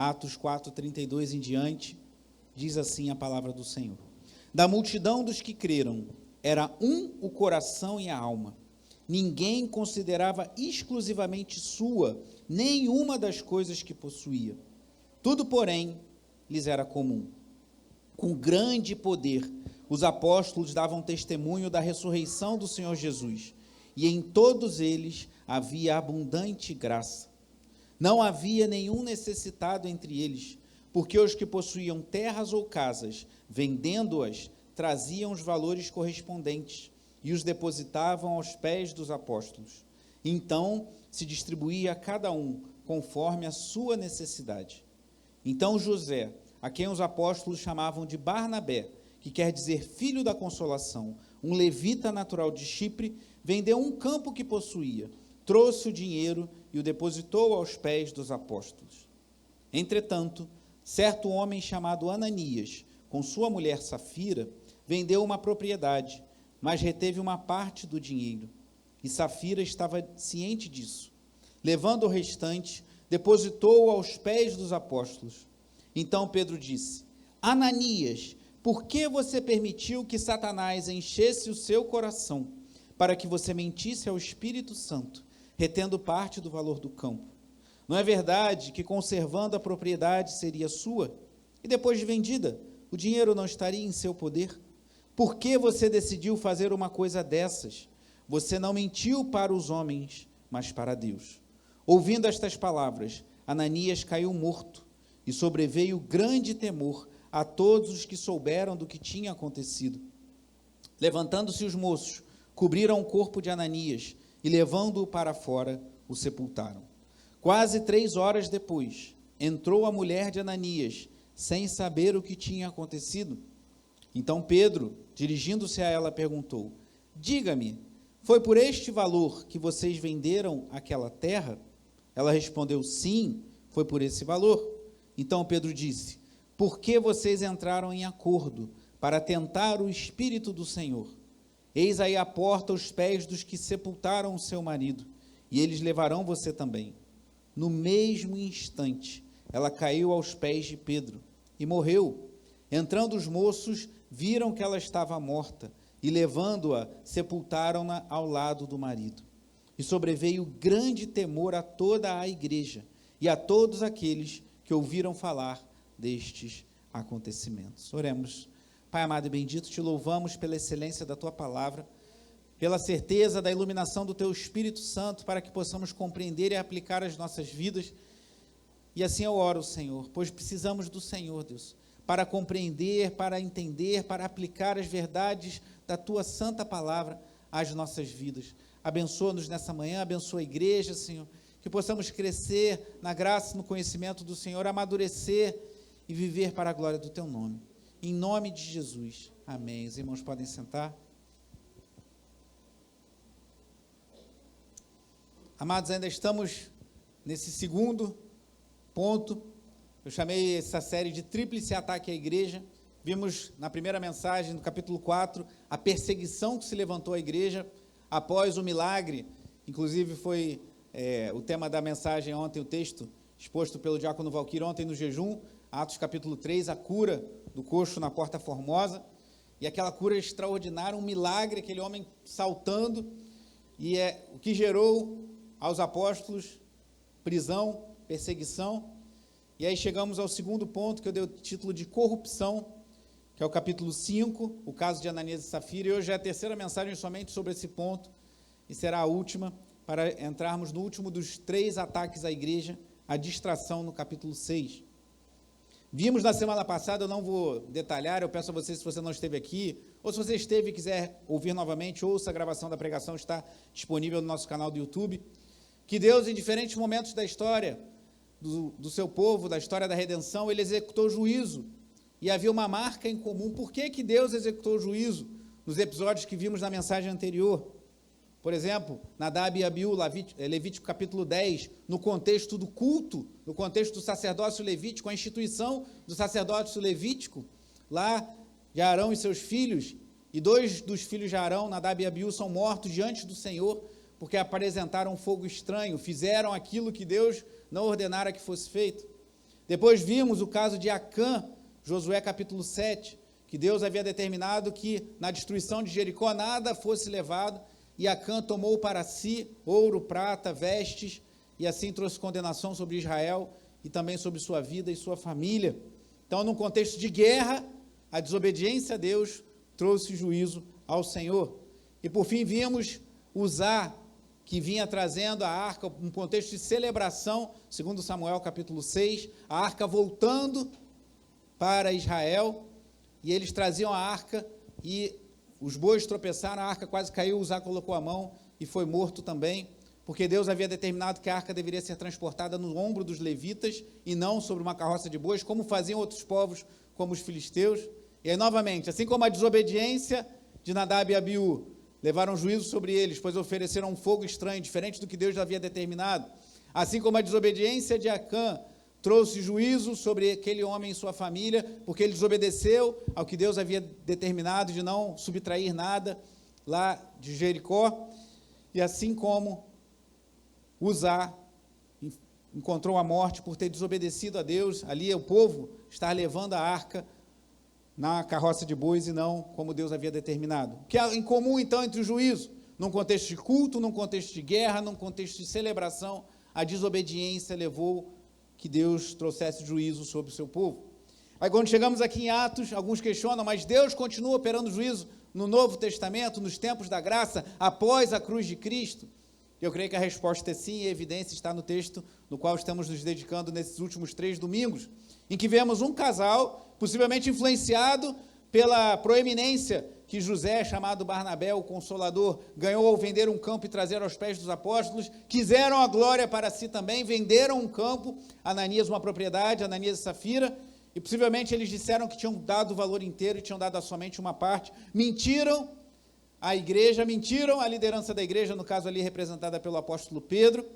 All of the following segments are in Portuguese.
Atos 4:32 em diante, diz assim a palavra do Senhor. Da multidão dos que creram, era um o coração e a alma. Ninguém considerava exclusivamente sua nenhuma das coisas que possuía. Tudo, porém, lhes era comum. Com grande poder, os apóstolos davam testemunho da ressurreição do Senhor Jesus, e em todos eles havia abundante graça. Não havia nenhum necessitado entre eles, porque os que possuíam terras ou casas, vendendo-as, traziam os valores correspondentes e os depositavam aos pés dos apóstolos. Então se distribuía a cada um conforme a sua necessidade. Então José, a quem os apóstolos chamavam de Barnabé, que quer dizer filho da consolação, um levita natural de Chipre, vendeu um campo que possuía, trouxe o dinheiro e o depositou aos pés dos apóstolos. Entretanto, certo homem chamado Ananias, com sua mulher Safira, vendeu uma propriedade, mas reteve uma parte do dinheiro. E Safira estava ciente disso. Levando o restante, depositou-o aos pés dos apóstolos. Então Pedro disse: Ananias, por que você permitiu que Satanás enchesse o seu coração, para que você mentisse ao Espírito Santo, retendo parte do valor do campo? Não é verdade que, conservando a propriedade, seria sua? E depois de vendida, o dinheiro não estaria em seu poder? Por que você decidiu fazer uma coisa dessas? Você não mentiu para os homens, mas para Deus. Ouvindo estas palavras, Ananias caiu morto, e sobreveio grande temor a todos os que souberam do que tinha acontecido. Levantando-se os moços, cobriram o corpo de Ananias, e levando-o para fora, o sepultaram. Quase 3 horas depois, entrou a mulher de Ananias, sem saber o que tinha acontecido. Então Pedro, dirigindo-se a ela, perguntou: Diga-me, foi por este valor que vocês venderam aquela terra? Ela respondeu: Sim, foi por esse valor. Então Pedro disse: Por que vocês entraram em acordo para tentar o Espírito do Senhor? Eis aí a porta os pés dos que sepultaram o seu marido, e eles levarão você também. No mesmo instante, ela caiu aos pés de Pedro e morreu. Entrando os moços, viram que ela estava morta, e levando-a, sepultaram-na ao lado do marido. E sobreveio grande temor a toda a igreja e a todos aqueles que ouviram falar destes acontecimentos. Oremos. Pai amado e bendito, te louvamos pela excelência da tua palavra, pela certeza da iluminação do teu Espírito Santo, para que possamos compreender e aplicar as nossas vidas. E assim eu oro, Senhor, pois precisamos do Senhor, Deus, para compreender, para entender, para aplicar as verdades da tua santa palavra às nossas vidas. Abençoa-nos nessa manhã, abençoa a igreja, Senhor, que possamos crescer na graça e no conhecimento do Senhor, amadurecer e viver para a glória do teu nome. Em nome de Jesus. Amém. Os irmãos podem sentar. Amados, ainda estamos nesse segundo ponto. Eu chamei essa série de Tríplice Ataque à Igreja. Vimos na primeira mensagem, no capítulo 4, a perseguição que se levantou à igreja após o milagre. Inclusive foi o tema da mensagem ontem, o texto exposto pelo diácono Valquírio ontem no jejum, Atos capítulo 3, a cura do coxo na Porta Formosa, e aquela cura extraordinária, um milagre, aquele homem saltando, e o que gerou aos apóstolos prisão, perseguição. E aí chegamos ao segundo ponto, que eu dei o título de corrupção, que é o capítulo 5, o caso de Ananias e Safira, e hoje é a terceira mensagem somente sobre esse ponto, e será a última, para entrarmos no último dos 3 ataques à igreja, a distração, no capítulo 6. Vimos na semana passada, eu não vou detalhar, eu peço a você, se você não esteve aqui, ou se você esteve e quiser ouvir novamente, ouça a gravação da pregação, está disponível no nosso canal do YouTube, que Deus, em diferentes momentos da história do seu povo, da história da redenção, ele executou juízo, e havia uma marca em comum. Por que Deus executou o juízo? Nos episódios que vimos na mensagem anterior. Por exemplo, Nadab e Abiú, Levítico capítulo 10, no contexto do culto, no contexto do sacerdócio levítico, a instituição do sacerdócio levítico, lá de Arão e seus filhos, e 2 dos filhos de Arão, Nadab e Abiú, são mortos diante do Senhor, porque apresentaram fogo estranho, fizeram aquilo que Deus não ordenara que fosse feito. Depois vimos o caso de Acã, Josué capítulo 7, que Deus havia determinado que na destruição de Jericó nada fosse levado, e Acã tomou para si ouro, prata, vestes, e assim trouxe condenação sobre Israel e também sobre sua vida e sua família. Então, num contexto de guerra, a desobediência a Deus trouxe juízo ao Senhor. E por fim vimos Uzá, que vinha trazendo a arca, um contexto de celebração, segundo Samuel capítulo 6, a arca voltando para Israel, e eles traziam a arca, e os bois tropeçaram, a arca quase caiu, Uzá colocou a mão e foi morto também, porque Deus havia determinado que a arca deveria ser transportada no ombro dos levitas, e não sobre uma carroça de bois, como faziam outros povos, como os filisteus. E aí, novamente, assim como a desobediência de Nadab e Abiú levaram juízo sobre eles, pois ofereceram um fogo estranho, diferente do que Deus havia determinado, assim como a desobediência de Acã trouxe juízo sobre aquele homem e sua família, porque ele desobedeceu ao que Deus havia determinado de não subtrair nada lá de Jericó, e assim como Uzá encontrou a morte por ter desobedecido a Deus, ali o povo está levando a arca na carroça de bois e não como Deus havia determinado. O que há em comum, então, entre o juízo, num contexto de culto, num contexto de guerra, num contexto de celebração, a desobediência levou que Deus trouxesse juízo sobre o seu povo. Aí, quando chegamos aqui em Atos, alguns questionam, mas Deus continua operando juízo no Novo Testamento, nos tempos da graça, após a cruz de Cristo? Eu creio que a resposta é sim, e a evidência está no texto no qual estamos nos dedicando nesses últimos 3 domingos, em que vemos um casal, possivelmente influenciado pela proeminência que José, chamado Barnabé, o Consolador, ganhou ao vender um campo e trazer aos pés dos apóstolos, quiseram a glória para si também, venderam um campo, Ananias uma propriedade, Ananias e Safira, e possivelmente eles disseram que tinham dado o valor inteiro e tinham dado somente uma parte, mentiram à igreja, mentiram à liderança da igreja, no caso ali representada pelo apóstolo Pedro,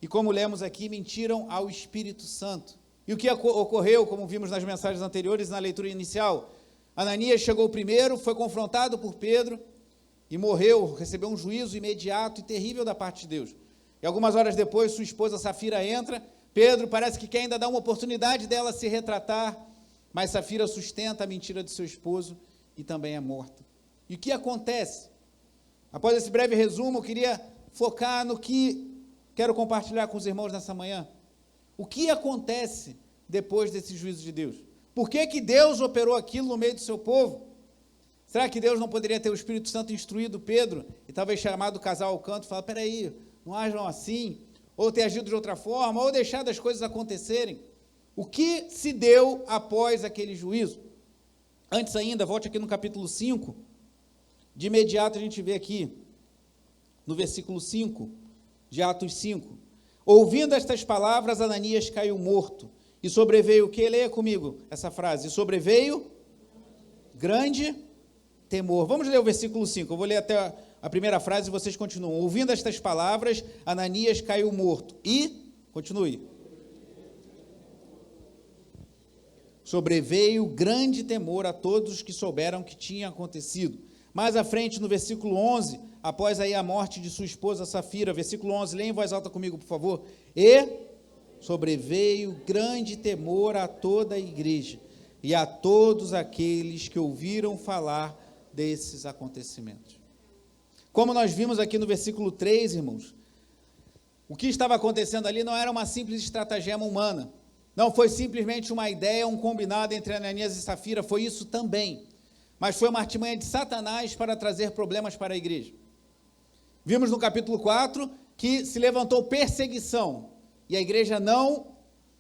e como lemos aqui, mentiram ao Espírito Santo. E o que ocorreu, como vimos nas mensagens anteriores, na leitura inicial? Ananias chegou primeiro, foi confrontado por Pedro e morreu, recebeu um juízo imediato e terrível da parte de Deus. E algumas horas depois, sua esposa Safira entra, Pedro parece que quer ainda dar uma oportunidade dela se retratar, mas Safira sustenta a mentira de seu esposo e também é morta. E o que acontece? Após esse breve resumo, eu queria focar no que quero compartilhar com os irmãos nessa manhã. O que acontece depois desse juízo de Deus? Por que que Deus operou aquilo no meio do seu povo? Será que Deus não poderia ter o Espírito Santo instruído Pedro e talvez chamado o casal ao canto e falar, peraí, não ajam assim, ou ter agido de outra forma, ou deixado as coisas acontecerem? O que se deu após aquele juízo? Antes ainda, volte aqui no capítulo 5, de imediato a gente vê aqui, no versículo 5, de Atos 5, ouvindo estas palavras, Ananias caiu morto, e sobreveio o que? Leia comigo essa frase, e sobreveio grande temor. Vamos ler o versículo 5, eu vou ler até a primeira frase e vocês continuam. Ouvindo estas palavras, Ananias caiu morto, e, continue, sobreveio grande temor a todos os que souberam que tinha acontecido. Mais à frente, no versículo 11, após aí a morte de sua esposa Safira, versículo 11, leia em voz alta comigo, por favor. E sobreveio grande temor a toda a igreja e a todos aqueles que ouviram falar desses acontecimentos. Como nós vimos aqui no versículo 3, irmãos, o que estava acontecendo ali não era uma simples estratagema humana, não foi simplesmente uma ideia, um combinado entre Ananias e Safira, foi isso também, mas foi uma artimanha de Satanás para trazer problemas para a igreja. Vimos no capítulo 4 que se levantou perseguição, e a igreja não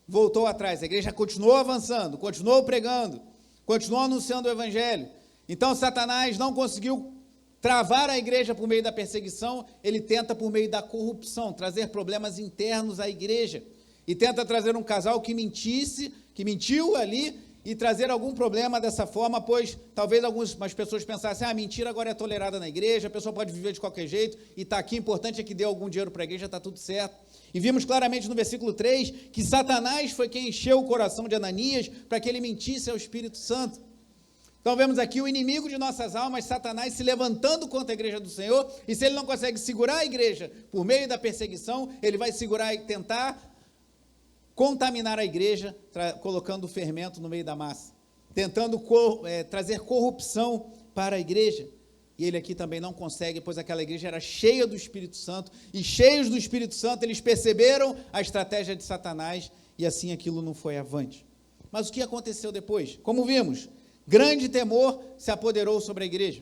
voltou atrás, a igreja continuou avançando, continuou pregando, continuou anunciando o evangelho. Então Satanás não conseguiu travar a igreja por meio da perseguição, ele tenta por meio da corrupção, trazer problemas internos à igreja, e tenta trazer um casal que mentiu ali, e trazer algum problema dessa forma, pois talvez algumas pessoas pensassem, a mentira agora é tolerada na igreja, a pessoa pode viver de qualquer jeito, e está aqui, importante é que dê algum dinheiro para a igreja, está tudo certo. E vimos claramente no versículo 3, que Satanás foi quem encheu o coração de Ananias, para que ele mentisse ao Espírito Santo. Então vemos aqui o inimigo de nossas almas, Satanás, se levantando contra a igreja do Senhor, e se ele não consegue segurar a igreja por meio da perseguição, ele vai segurar e tentar contaminar a igreja, colocando fermento no meio da massa, tentando trazer corrupção para a igreja. E ele aqui também não consegue, pois aquela igreja era cheia do Espírito Santo, e cheios do Espírito Santo, eles perceberam a estratégia de Satanás, e assim aquilo não foi avante. Mas o que aconteceu depois? Como vimos, grande temor se apoderou sobre a igreja.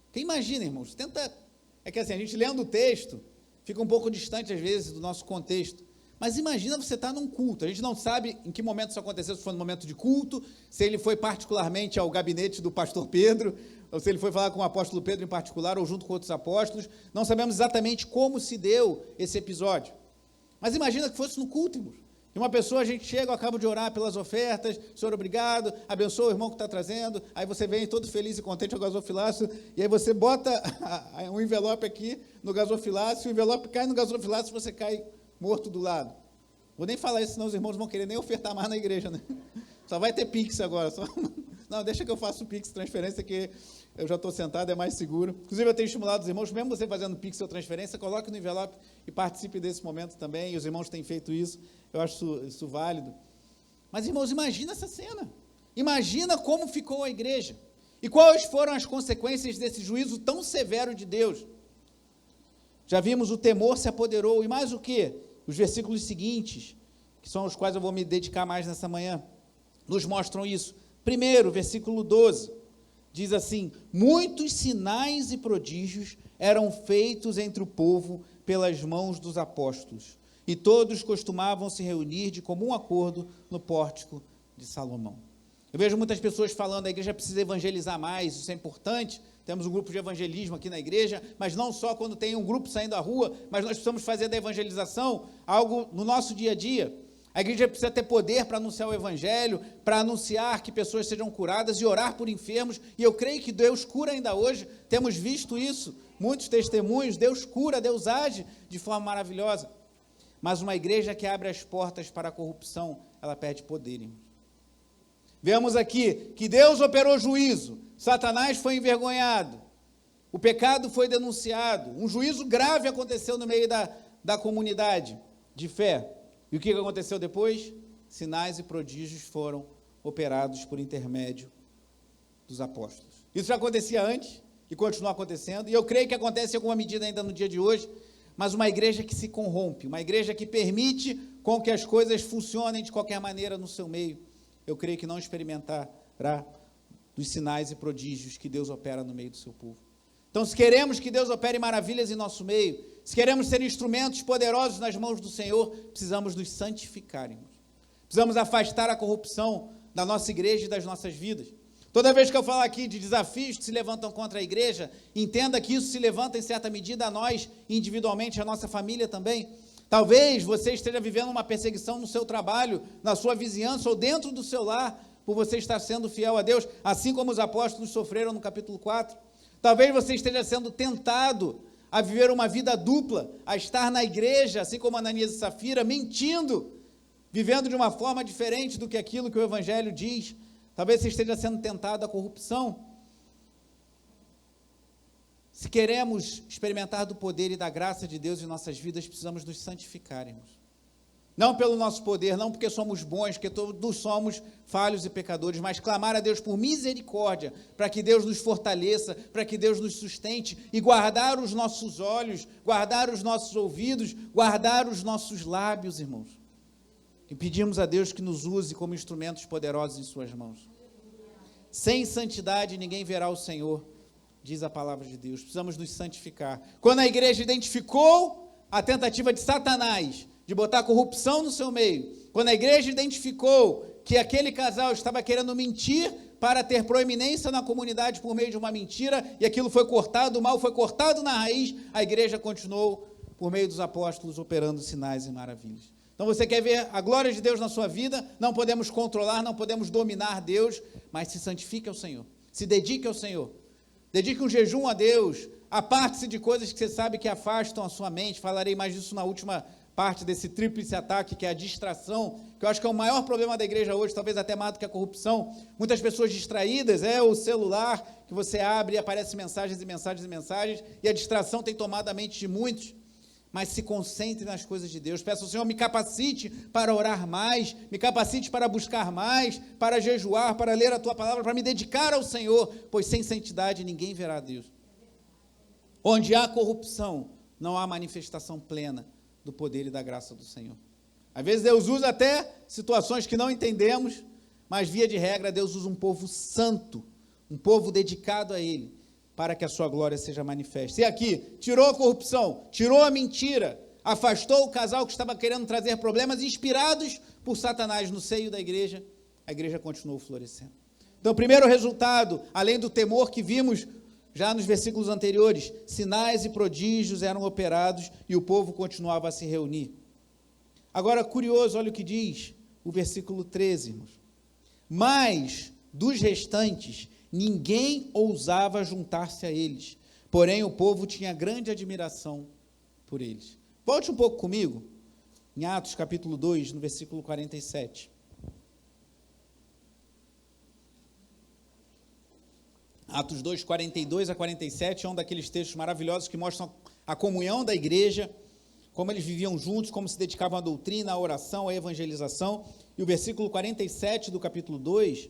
Porque imagina, irmãos, é que assim, a gente lendo o texto, fica um pouco distante às vezes do nosso contexto, mas imagina você estar num culto, a gente não sabe em que momento isso aconteceu, se foi no momento de culto, se ele foi particularmente ao gabinete do pastor Pedro, ou se ele foi falar com o apóstolo Pedro em particular, ou junto com outros apóstolos, não sabemos exatamente como se deu esse episódio, mas imagina que fosse no culto, irmãos, e uma pessoa, a gente chega, eu acabo de orar pelas ofertas, Senhor, obrigado, abençoa o irmão que está trazendo, aí você vem todo feliz e contente ao gasofilácio, e aí você bota um envelope aqui no gasofilácio, o envelope cai no gasofilácio, você cai morto do lado. Vou nem falar isso, senão os irmãos vão querer nem ofertar mais na igreja, né? Só vai ter Pix agora. Não, deixa que eu faço o Pix, transferência, que eu já estou sentado, é mais seguro. Inclusive, eu tenho estimulado os irmãos, mesmo você fazendo Pix ou transferência, coloque no envelope e participe desse momento também, e os irmãos têm feito isso, eu acho isso válido. Mas, irmãos, imagina essa cena. Imagina como ficou a igreja. E quais foram as consequências desse juízo tão severo de Deus. Já vimos, o temor se apoderou, e mais o quê? Os versículos seguintes, que são os quais eu vou me dedicar mais nessa manhã, nos mostram isso. Primeiro, versículo 12, diz assim: muitos sinais e prodígios eram feitos entre o povo pelas mãos dos apóstolos, e todos costumavam se reunir de comum acordo no pórtico de Salomão. Eu vejo muitas pessoas falando, a igreja precisa evangelizar mais, isso é importante, temos um grupo de evangelismo aqui na igreja, mas não só quando tem um grupo saindo à rua, mas nós precisamos fazer da evangelização algo no nosso dia a dia. A igreja precisa ter poder para anunciar o evangelho, para anunciar que pessoas sejam curadas e orar por enfermos, e eu creio que Deus cura ainda hoje, temos visto isso, muitos testemunhos, Deus cura, Deus age de forma maravilhosa, mas uma igreja que abre as portas para a corrupção, ela perde poder, irmãos. Vemos aqui que Deus operou juízo, Satanás foi envergonhado, o pecado foi denunciado, um juízo grave aconteceu no meio da comunidade de fé. E o que aconteceu depois? Sinais e prodígios foram operados por intermédio dos apóstolos. Isso já acontecia antes e continua acontecendo, e eu creio que acontece em alguma medida ainda no dia de hoje, mas uma igreja que se corrompe, uma igreja que permite com que as coisas funcionem de qualquer maneira no seu meio, eu creio que não experimentará dos sinais e prodígios que Deus opera no meio do seu povo. Então, se queremos que Deus opere maravilhas em nosso meio, se queremos ser instrumentos poderosos nas mãos do Senhor, precisamos nos santificar, irmãos. Precisamos afastar a corrupção da nossa igreja e das nossas vidas. Toda vez que eu falo aqui de desafios que se levantam contra a igreja, entenda que isso se levanta em certa medida a nós, individualmente, a nossa família também. Talvez você esteja vivendo uma perseguição no seu trabalho, na sua vizinhança ou dentro do seu lar, por você estar sendo fiel a Deus, assim como os apóstolos sofreram no capítulo 4. Talvez você esteja sendo tentado a viver uma vida dupla, a estar na igreja, assim como Ananias e Safira, mentindo, vivendo de uma forma diferente do que aquilo que o Evangelho diz. Talvez você esteja sendo tentado à corrupção. Se queremos experimentar do poder e da graça de Deus em nossas vidas, precisamos nos santificar, irmãos. Não pelo nosso poder, não porque somos bons, porque todos somos falhos e pecadores, mas clamar a Deus por misericórdia, para que Deus nos fortaleça, para que Deus nos sustente, e guardar os nossos olhos, guardar os nossos ouvidos, guardar os nossos lábios, irmãos. E pedimos a Deus que nos use como instrumentos poderosos em suas mãos. Sem santidade ninguém verá o Senhor, diz a palavra de Deus. Precisamos nos santificar. Quando a igreja identificou a tentativa de Satanás de botar corrupção no seu meio, quando a igreja identificou que aquele casal estava querendo mentir para ter proeminência na comunidade por meio de uma mentira, e aquilo foi cortado, o mal foi cortado na raiz, a igreja continuou, por meio dos apóstolos, operando sinais e maravilhas. Então você quer ver a glória de Deus na sua vida? Não podemos controlar, não podemos dominar Deus, mas se santifique ao Senhor, se dedique ao Senhor, dedique um jejum a Deus, aparte-se de coisas que você sabe que afastam a sua mente. Falarei mais disso na última parte desse tríplice ataque, que é a distração, que eu acho que é o maior problema da igreja hoje, talvez até mais do que a corrupção. Muitas pessoas distraídas, o celular que você abre e aparece mensagens e mensagens e mensagens, e a distração tem tomado a mente de muitos. mas se concentre nas coisas de Deus. Peça ao Senhor, me capacite para orar mais, me capacite para buscar mais, para jejuar, para ler a tua palavra, para me dedicar ao Senhor, pois sem santidade ninguém verá a Deus. Onde há corrupção, não há manifestação plena do poder e da graça do Senhor. Às vezes Deus usa até situações que não entendemos, mas via de regra Deus usa um povo santo, um povo dedicado a Ele, para que a sua glória seja manifesta. E aqui, tirou a corrupção, tirou a mentira, afastou o casal que estava querendo trazer problemas, inspirados por Satanás no seio da igreja, a igreja continuou florescendo. Então, o primeiro resultado, além do temor que vimos já nos versículos anteriores, sinais e prodígios eram operados e o povo continuava a se reunir. Agora, curioso, olha o que diz o versículo 13, irmãos. Mas dos restantes, ninguém ousava juntar-se a eles, porém o povo tinha grande admiração por eles. Volte um pouco comigo, em Atos capítulo 2, no versículo 47. Atos 2, 42 a 47, é um daqueles textos maravilhosos que mostram a comunhão da igreja, como eles viviam juntos, como se dedicavam à doutrina, à oração, à evangelização. E o versículo 47 do capítulo 2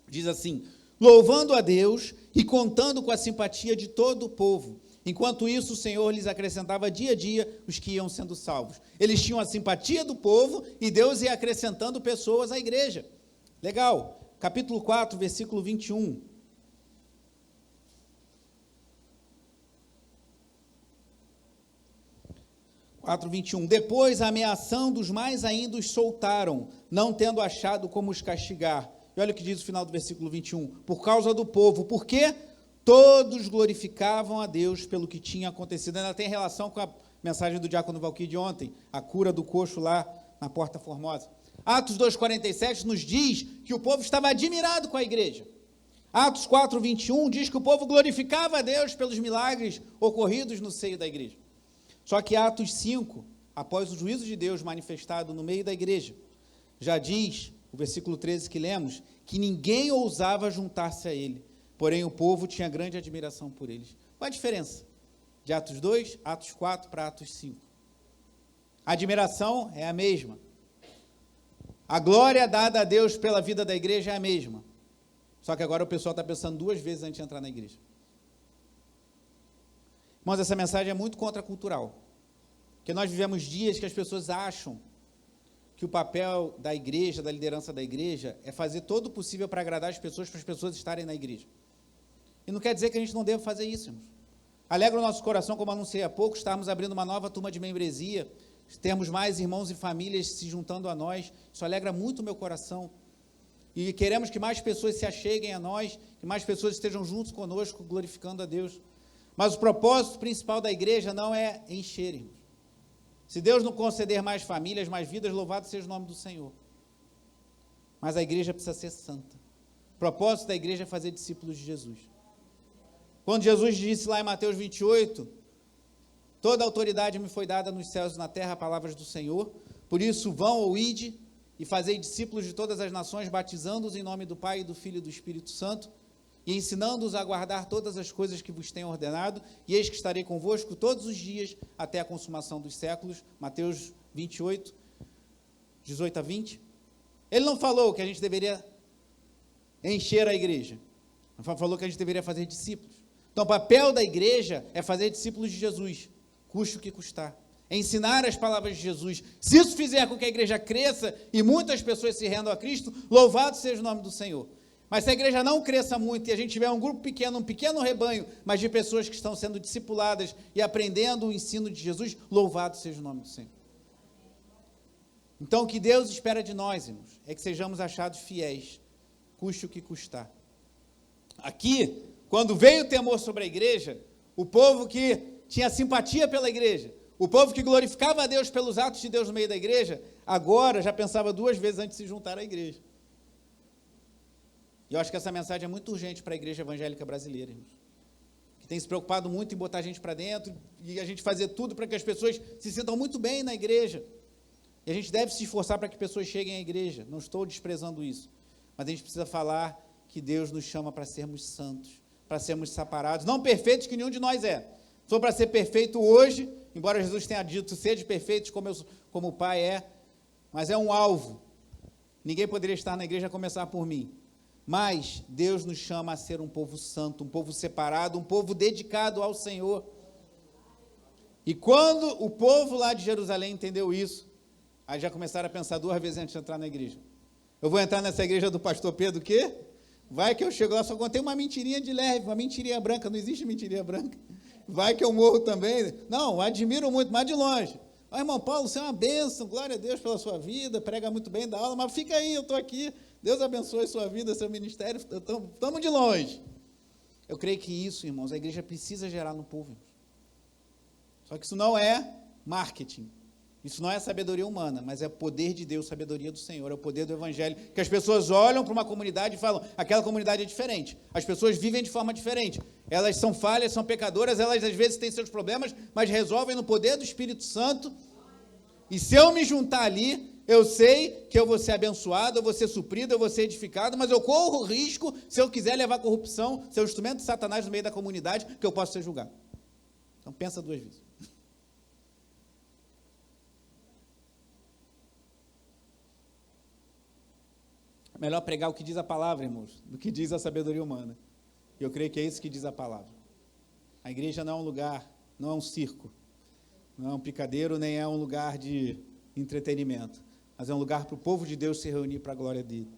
diz assim: louvando a Deus e contando com a simpatia de todo o povo. Enquanto isso, o Senhor lhes acrescentava dia a dia os que iam sendo salvos. Eles tinham a simpatia do povo e Deus ia acrescentando pessoas à igreja. Legal. Capítulo 4, versículo 21. Depois, ameaçando os mais ainda, os soltaram, não tendo achado como os castigar. E olha o que diz o final do versículo 21. Por causa do povo. Por quê? Todos glorificavam a Deus pelo que tinha acontecido. Ainda tem relação com a mensagem do diácono Valquí de ontem, a cura do coxo lá na Porta Formosa. Atos 2,47 nos diz que o povo estava admirado com a igreja. Atos 4,21 diz que o povo glorificava a Deus pelos milagres ocorridos no seio da igreja. Só que Atos 5, após o juízo de Deus manifestado no meio da igreja, já diz, o versículo 13 que lemos, que ninguém ousava juntar-se a ele, porém o povo tinha grande admiração por eles. Qual a diferença de Atos 2, Atos 4 para Atos 5? A admiração é a mesma. A glória dada a Deus pela vida da igreja é a mesma. Só que agora o pessoal está pensando duas vezes antes de entrar na igreja. Irmãos, essa mensagem é muito contracultural, porque nós vivemos dias que as pessoas acham que o papel da igreja, da liderança da igreja, é fazer todo o possível para agradar as pessoas, para as pessoas estarem na igreja. E não quer dizer que a gente não deva fazer isso, irmãos. Alegra o nosso coração, como anunciei há pouco, estarmos abrindo uma nova turma de membresia, temos mais irmãos e famílias se juntando a nós, isso alegra muito o meu coração. E queremos que mais pessoas se acheguem a nós, que mais pessoas estejam juntos conosco, glorificando a Deus. Mas o propósito principal da igreja não é encher, irmãos. Se Deus não conceder mais famílias, mais vidas, louvado seja o nome do Senhor. Mas a igreja precisa ser santa. O propósito da igreja é fazer discípulos de Jesus. Quando Jesus disse lá em Mateus 28, toda a autoridade me foi dada nos céus e na terra, palavras do Senhor, por isso vão ou ide e fazei discípulos de todas as nações, batizando-os em nome do Pai, do Filho e do Espírito Santo, e ensinando-os a guardar todas as coisas que vos tenho ordenado, e eis que estarei convosco todos os dias até a consumação dos séculos. Mateus 28, 18 a 20. Ele não falou que a gente deveria encher a igreja, ele falou que a gente deveria fazer discípulos. Então, o papel da igreja é fazer discípulos de Jesus, custe o que custar. É ensinar as palavras de Jesus. Se isso fizer com que a igreja cresça e muitas pessoas se rendam a Cristo, louvado seja o nome do Senhor. Mas se a igreja não cresça muito e a gente tiver um grupo pequeno, um pequeno rebanho, mas de pessoas que estão sendo discipuladas e aprendendo o ensino de Jesus, louvado seja o nome do Senhor. Então, o que Deus espera de nós, irmãos, é que sejamos achados fiéis, custe o que custar. Aqui, quando veio o temor sobre a igreja, o povo que tinha simpatia pela igreja, o povo que glorificava a Deus pelos atos de Deus no meio da igreja, agora já pensava duas vezes antes de se juntar à igreja. E eu acho que essa mensagem é muito urgente para a igreja evangélica brasileira, irmãos, que tem se preocupado muito em botar a gente para dentro e a gente fazer tudo para que as pessoas se sintam muito bem na igreja. E a gente deve se esforçar para que pessoas cheguem à igreja, não estou desprezando isso, mas a gente precisa falar que Deus nos chama para sermos santos, para sermos separados, não perfeitos que nenhum de nós é, Sou para ser perfeito hoje, embora Jesus tenha dito, sede perfeitos como o Pai é, mas é um alvo. Ninguém poderia estar na igreja a começar por mim. Mas Deus nos chama a ser um povo santo, um povo separado, um povo dedicado ao Senhor. E quando o povo lá de Jerusalém entendeu isso, aí já começaram a pensar 2 vezes antes de entrar na igreja. Eu vou entrar nessa igreja do pastor Pedro, o quê? Vai que eu chego lá, só contei uma mentirinha de leve, uma mentirinha branca, não existe mentirinha branca. Vai que eu morro também. Não, admiro muito, mas de longe. Ah, irmão Paulo, você é uma bênção, glória a Deus pela sua vida, prega muito bem, dá aula, mas fica aí, eu estou aqui, Deus abençoe sua vida, seu ministério, estamos de longe. Eu creio que isso, irmãos, a igreja precisa gerar no povo. Irmãos. Só que isso não é marketing, isso não é sabedoria humana, mas é poder de Deus, sabedoria do Senhor, é o poder do Evangelho, que as pessoas olham para uma comunidade e falam, aquela comunidade é diferente, as pessoas vivem de forma diferente, elas são falhas, são pecadoras, elas às vezes têm seus problemas, mas resolvem no poder do Espírito Santo, e se eu me juntar ali, eu sei que eu vou ser abençoado, eu vou ser suprido, eu vou ser edificado, mas eu corro o risco, se eu quiser levar corrupção, ser o instrumento de Satanás no meio da comunidade, que eu posso ser julgado. Então pensa 2 vezes. É melhor pregar o que diz a palavra, irmãos, do que diz a sabedoria humana. E eu creio que é isso que diz a palavra. A igreja não é um lugar, não é um circo, não é um picadeiro, nem é um lugar de entretenimento, mas é um lugar para o povo de Deus se reunir para a glória dele.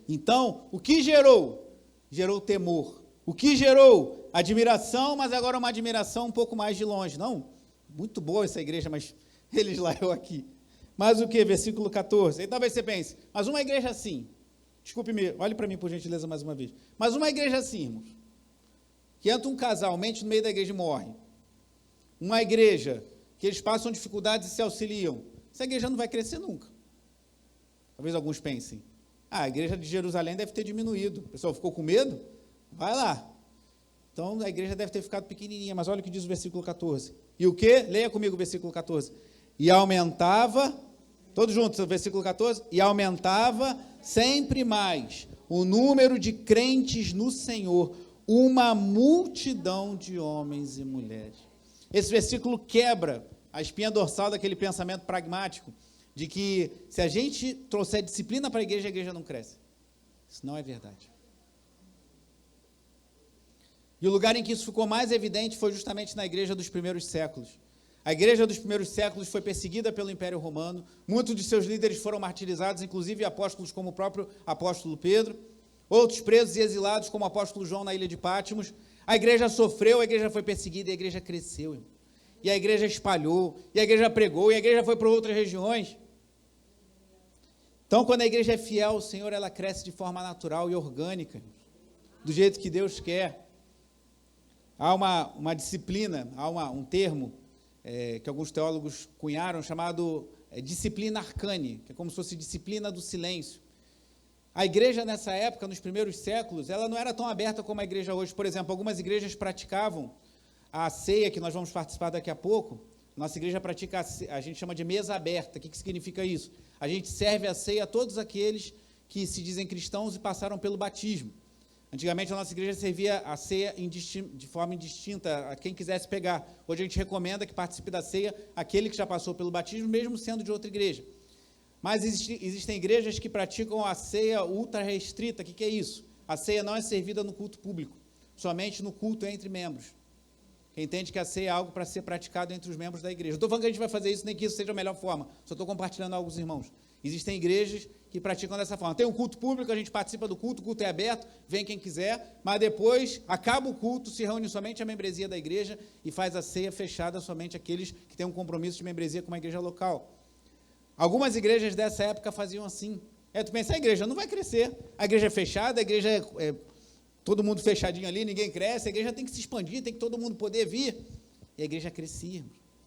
Então, o que gerou? Gerou temor. O que gerou? Admiração, mas agora uma admiração um pouco mais de longe. Não, muito boa essa igreja, mas eles lá, eu aqui. Mas o que? Versículo 14. Aí talvez você pense, mas uma igreja assim, desculpe-me, olhe para mim por gentileza mais uma vez, mas uma igreja assim, irmãos, que entra um casal, mente no meio da igreja e morre. Uma igreja que eles passam dificuldades e se auxiliam. Essa igreja não vai crescer nunca. Talvez alguns pensem, a igreja de Jerusalém deve ter diminuído. O pessoal ficou com medo? Vai lá. Então a igreja deve ter ficado pequenininha, mas olha o que diz o versículo 14. E o que? Leia comigo o versículo 14. E aumentava, todos juntos, o versículo 14, e aumentava sempre mais o número de crentes no Senhor, uma multidão de homens e mulheres. Esse versículo quebra a espinha dorsal daquele pensamento pragmático, de que se a gente trouxer disciplina para a igreja não cresce. Isso não é verdade. E o lugar em que isso ficou mais evidente foi justamente na igreja dos primeiros séculos. A igreja dos primeiros séculos foi perseguida pelo Império Romano, muitos de seus líderes foram martirizados, inclusive apóstolos como o próprio apóstolo Pedro, outros presos e exilados como o apóstolo João na ilha de Pátimos. A igreja sofreu, a igreja foi perseguida e a igreja cresceu, irmão. E a igreja espalhou, e a igreja pregou, e a igreja foi para outras regiões. Então, quando a igreja é fiel ao Senhor, ela cresce de forma natural e orgânica, do jeito que Deus quer. Há uma disciplina, há um termo que alguns teólogos cunharam, chamado disciplina arcane, que é como se fosse disciplina do silêncio. A igreja nessa época, nos primeiros séculos, ela não era tão aberta como a igreja hoje. Por exemplo, algumas igrejas praticavam a ceia, que nós vamos participar daqui a pouco. Nossa igreja pratica, a gente chama de mesa aberta. O que significa isso? A gente serve a ceia a todos aqueles que se dizem cristãos e passaram pelo batismo. Antigamente a nossa igreja servia a ceia de forma indistinta a quem quisesse pegar. Hoje a gente recomenda que participe da ceia aquele que já passou pelo batismo, mesmo sendo de outra igreja. Mas existem igrejas que praticam a ceia ultra restrita. O que é isso? A ceia não é servida no culto público, somente no culto entre membros. Quem entende que a ceia é algo para ser praticado entre os membros da igreja. Não estou falando que a gente vai fazer isso, nem que isso seja a melhor forma. Só estou compartilhando algo com os irmãos. Existem igrejas que praticam dessa forma. Tem um culto público, a gente participa do culto, o culto é aberto, vem quem quiser, mas depois acaba o culto, se reúne somente a membresia da igreja e faz a ceia fechada somente aqueles que têm um compromisso de membresia com uma igreja local. Algumas igrejas dessa época faziam assim. Tu pensa, a igreja não vai crescer, a igreja é fechada, a igreja é todo mundo fechadinho ali, ninguém cresce, a igreja tem que se expandir, tem que todo mundo poder vir. E a igreja crescia,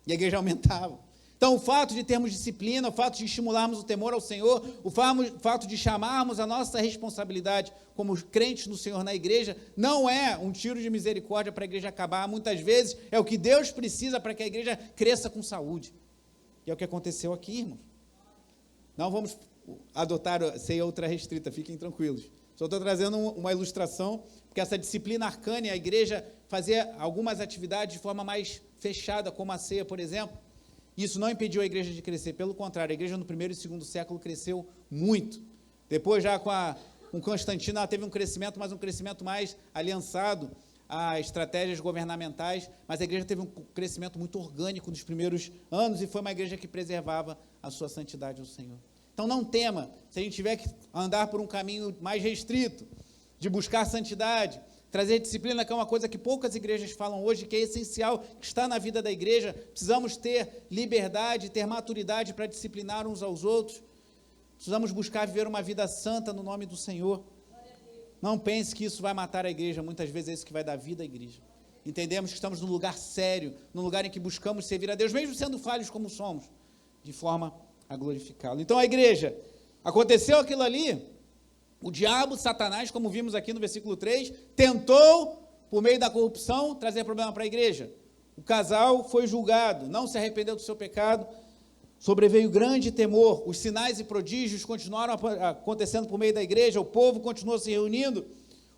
e a igreja aumentava. Então, o fato de termos disciplina, o fato de estimularmos o temor ao Senhor, o fato de chamarmos a nossa responsabilidade como crentes no Senhor na igreja, não é um tiro de misericórdia para a igreja acabar. Muitas vezes é o que Deus precisa para que a igreja cresça com saúde. E é o que aconteceu aqui, irmãos. Não vamos adotar ceia ultra restrita, fiquem tranquilos. Só estou trazendo uma ilustração, porque essa disciplina arcane, a igreja fazia algumas atividades de forma mais fechada, como a ceia, por exemplo. Isso não impediu a igreja de crescer, pelo contrário, a igreja no primeiro e segundo século cresceu muito. Depois, já com Constantino, ela teve um crescimento, mas um crescimento mais aliançado a estratégias governamentais, mas a igreja teve um crescimento muito orgânico nos primeiros anos, e foi uma igreja que preservava a sua santidade ao Senhor. Então não tema, se a gente tiver que andar por um caminho mais restrito, de buscar santidade, trazer disciplina, que é uma coisa que poucas igrejas falam hoje, que é essencial, que está na vida da igreja. Precisamos ter liberdade, ter maturidade para disciplinar uns aos outros. Precisamos buscar viver uma vida santa no nome do Senhor. Não pense que isso vai matar a igreja, muitas vezes é isso que vai dar vida à igreja. Entendemos que estamos num lugar sério, num lugar em que buscamos servir a Deus, mesmo sendo falhos como somos, de forma a glorificá-lo. Então a igreja, aconteceu aquilo ali, o diabo, Satanás, como vimos aqui no versículo 3, tentou, por meio da corrupção, trazer problema para a igreja. O casal foi julgado, não se arrependeu do seu pecado, sobreveio grande temor, os sinais e prodígios continuaram acontecendo por meio da igreja, o povo continuou se reunindo,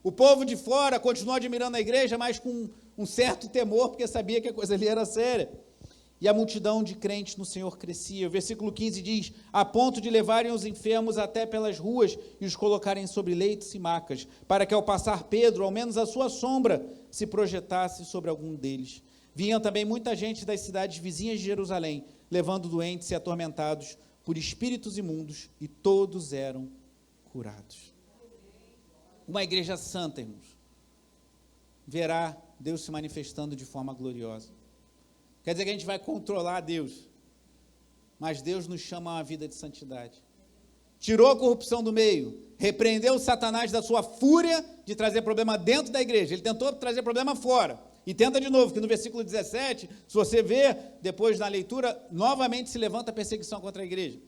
o povo de fora continuou admirando a igreja, mas com um certo temor, porque sabia que a coisa ali era séria. E a multidão de crentes no Senhor crescia. O versículo 15 diz, a ponto de levarem os enfermos até pelas ruas e os colocarem sobre leitos e macas, para que ao passar Pedro, ao menos a sua sombra, se projetasse sobre algum deles. Vinham também muita gente das cidades vizinhas de Jerusalém, levando doentes e atormentados por espíritos imundos, e todos eram curados. Uma igreja santa, irmãos, verá Deus se manifestando de forma gloriosa. Quer dizer que a gente vai controlar Deus, mas Deus nos chama a uma vida de santidade. Tirou a corrupção do meio, repreendeu Satanás da sua fúria de trazer problema dentro da igreja. Ele tentou trazer problema fora. E tenta de novo, que no versículo 17, se você ver, depois na leitura, novamente se levanta a perseguição contra a igreja.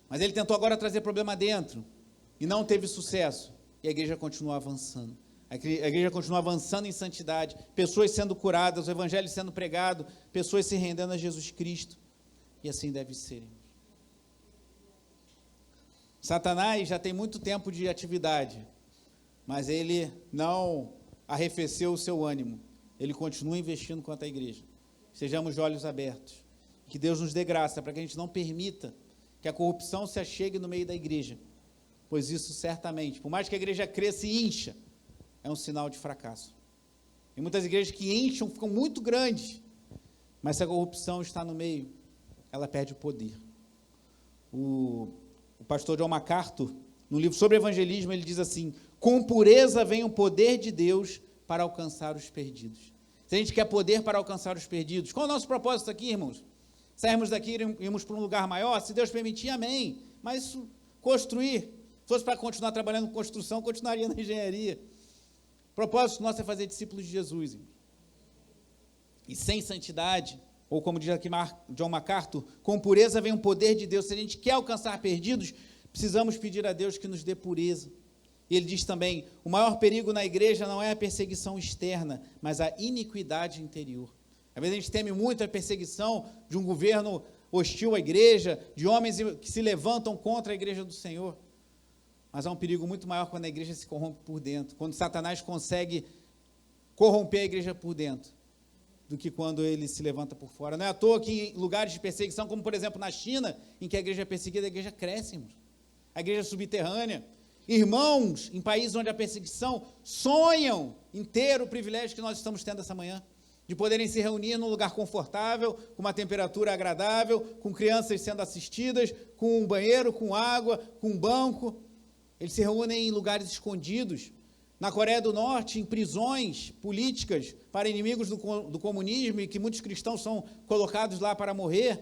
Mas ele tentou agora trazer problema dentro, e não teve sucesso, e a igreja continua avançando. A igreja continua avançando em santidade, pessoas sendo curadas, o evangelho sendo pregado, pessoas se rendendo a Jesus Cristo, e assim deve ser, irmãos. Satanás já tem muito tempo de atividade, mas ele não arrefeceu o seu ânimo, ele continua investindo contra a igreja. Sejamos de olhos abertos, que Deus nos dê graça para que a gente não permita que a corrupção se achegue no meio da igreja, pois isso certamente, por mais que a igreja cresça e incha, é um sinal de fracasso. Tem muitas igrejas que incham, ficam muito grandes, mas se a corrupção está no meio, ela perde o poder. O pastor John MacArthur, no livro sobre evangelismo, ele diz assim, com pureza vem o poder de Deus para alcançar os perdidos. Se a gente quer poder para alcançar os perdidos, qual é o nosso propósito aqui, irmãos? Sairmos daqui e irmos para um lugar maior? Se Deus permitir, amém. Mas construir, se fosse para continuar trabalhando com construção, continuaria na engenharia. O propósito nosso é fazer discípulos de Jesus, irmãos. E sem santidade, ou como diz aqui John MacArthur, com pureza vem o poder de Deus. Se a gente quer alcançar perdidos, precisamos pedir a Deus que nos dê pureza. E ele diz também, o maior perigo na igreja não é a perseguição externa, mas a iniquidade interior. Às vezes a gente teme muito a perseguição de um governo hostil à igreja, de homens que se levantam contra a igreja do Senhor. Mas há um perigo muito maior quando a igreja se corrompe por dentro, quando Satanás consegue corromper a igreja por dentro, do que quando ele se levanta por fora. Não é à toa que em lugares de perseguição, como por exemplo na China, em que a igreja é perseguida, a igreja cresce, irmãos. A igreja é subterrânea. Irmãos, em países onde há perseguição, sonham em ter o privilégio que nós estamos tendo essa manhã, de poderem se reunir num lugar confortável, com uma temperatura agradável, com crianças sendo assistidas, com um banheiro, com água, com um banco. Eles se reúnem em lugares escondidos. Na Coreia do Norte, em prisões políticas para inimigos do comunismo, e que muitos cristãos são colocados lá para morrer.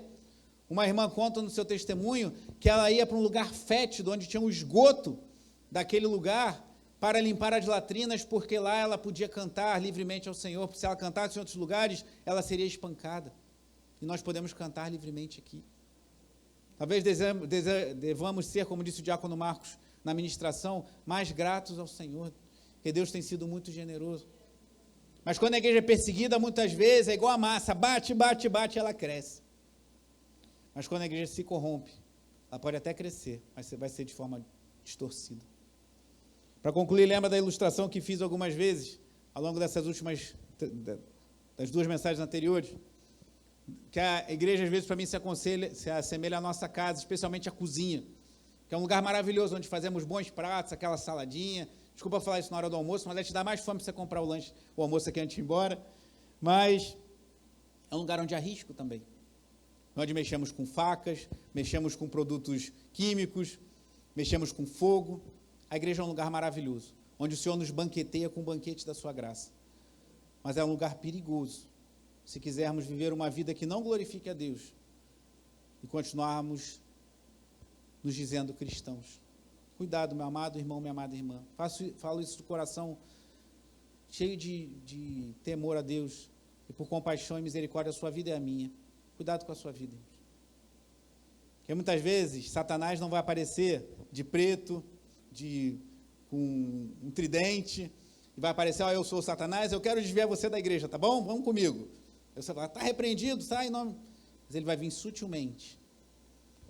Uma irmã conta no seu testemunho que ela ia para um lugar fétido, onde tinha um esgoto daquele lugar, para limpar as latrinas, porque lá ela podia cantar livremente ao Senhor, porque se ela cantasse em outros lugares, ela seria espancada. E nós podemos cantar livremente aqui. Talvez devamos ser, como disse o diácono Marcos na ministração, mais gratos ao Senhor, porque Deus tem sido muito generoso. Mas quando a igreja é perseguida, muitas vezes é igual a massa, bate, bate, bate, ela cresce. Mas quando a igreja se corrompe, ela pode até crescer, mas vai ser de forma distorcida. Para concluir, lembra da ilustração que fiz algumas vezes, ao longo dessas últimas, das 2 mensagens anteriores? Que a igreja, às vezes, para mim, se assemelha à nossa casa, especialmente a cozinha, que é um lugar maravilhoso, onde fazemos bons pratos, aquela saladinha. Desculpa falar isso na hora do almoço, mas vai te dar mais fome para você comprar o almoço aqui antes de ir embora. Mas é um lugar onde há risco também. Onde mexemos com facas, mexemos com produtos químicos, mexemos com fogo. A igreja é um lugar maravilhoso, onde o Senhor nos banqueteia com o banquete da sua graça. Mas é um lugar perigoso, se quisermos viver uma vida que não glorifique a Deus e continuarmos nos dizendo cristãos. Cuidado, meu amado irmão, minha amada irmã. Falo isso do coração cheio de temor a Deus e por compaixão e misericórdia, a sua vida é a minha. Cuidado com a sua vida, irmãos. Porque muitas vezes Satanás não vai aparecer de preto, com um tridente, e vai aparecer, eu sou o Satanás, eu quero desviar você da igreja, tá bom? Vamos comigo. Você vai, está repreendido, sai em nome. Mas ele vai vir sutilmente.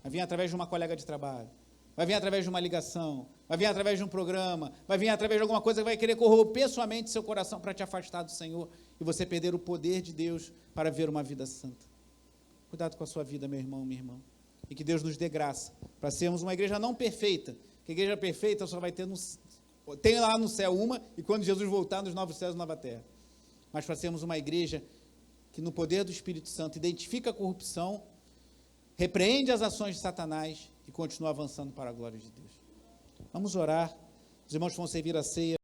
Vai vir através de uma colega de trabalho. Vai vir através de uma ligação. Vai vir através de um programa. Vai vir através de alguma coisa que vai querer corromper somente seu coração para te afastar do Senhor e você perder o poder de Deus para ver uma vida santa. Cuidado com a sua vida, meu irmão, minha irmã. E que Deus nos dê graça para sermos uma igreja não perfeita. Que a igreja perfeita só vai ter tem lá no céu uma, e quando Jesus voltar nos novos céus e nova terra. Mas para sermos uma igreja que no poder do Espírito Santo identifica a corrupção, repreende as ações de Satanás e continua avançando para a glória de Deus. Vamos orar. Os irmãos vão servir a ceia.